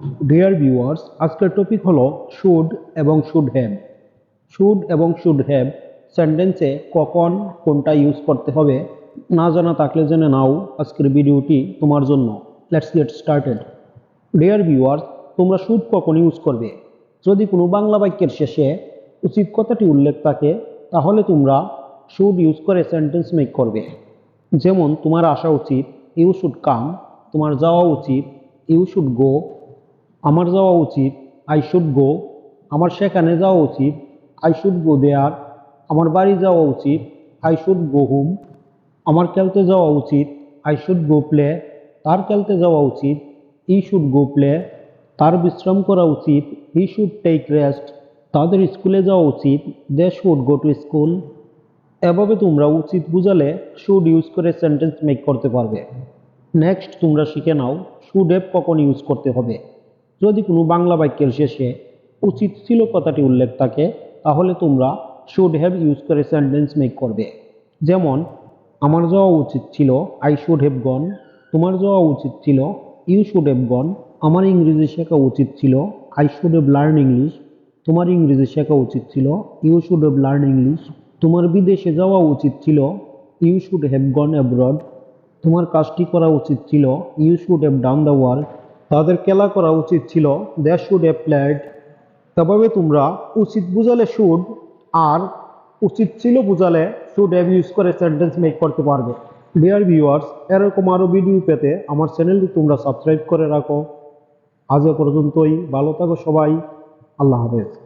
Dear viewers, আজকের topic হলো should এবং শুড হ্যাভ। শুড এবং শুড হ্যাভ সেন্টেন্সে কখন কোনটা ইউজ করতে হবে না জানা থাকলে জেনে নাও আজকের ভিডিওটি তোমার জন্য। Let's get started. Dear viewers, তোমরা শুড কখন ইউজ করবে? যদি কোনো বাংলা বাক্যের শেষে উচিত কথাটি উল্লেখ থাকে তাহলে তোমরা শুড ইউজ করে সেন্টেন্স মেক করবে। যেমন তোমার আসা উচিত, ইউ শুড কাম। তোমার যাওয়া উচিত, ইউ শুড গো। আমার যাওয়া উচিত, আই শুড গো। আমার সেখানে যাওয়া উচিত, আই শুড গো দেয়ার। আমার বাড়ি যাওয়া উচিত, আই শুড গো হোম। আমার খেলতে যাওয়া উচিত, আই শুড গো প্লে। তার খেলতে যাওয়া উচিত, ই শুড গো প্লে। তার বিশ্রাম করা উচিত, হি শুড টেক রেস্ট। তাদের স্কুলে যাওয়া উচিত, they should go to school. এভাবে তোমরা উচিত বুঝালে শুড ইউজ করে সেন্টেন্স মেক করতে পারবে। নেক্সট তোমরা শিখে নাও শুড হ্যাভ কখন ইউজ করতে হবে। যদি কোনো বাংলা বাক্যের শেষে উচিত ছিল কথাটি উল্লেখ থাকে তাহলে তোমরা শুড হ্যাভ ইউজ করে সেন্টেন্স মেক করবে। যেমন আমার যাওয়া উচিত ছিল, আই শুড হ্যাভ গন। তোমার যাওয়া উচিত ছিল, ইউ শুড হ্যাভ গন। আমার ইংরেজি শেখা উচিত ছিল, I should have learn English. তোমার ইংরেজি শেখা উচিত ছিল, you should have learn English. তোমার বিদেশে যাওয়া উচিত ছিল, you should have gone abroad. তোমার কাজটি করা উচিত ছিল, you should have done the work. তাদের খেলা করা উচিত ছিল, দে শুড হ্যাভ প্লেড। এভাবে তোমরা উচিত বুঝালে শুড আর উচিত ছিল বুঝালে শুড হ্যাভ ইউজ করে সেন্টেন্স মেক করতে পারবে। ডিয়ার ভিউয়ার্স, এরকম আরও ভিডিও পেতে আমার চ্যানেলটি তোমরা সাবস্ক্রাইব করে রাখো। আজ এ পর্যন্তই, ভালো থাকো সবাই। আল্লাহ হাফেজ।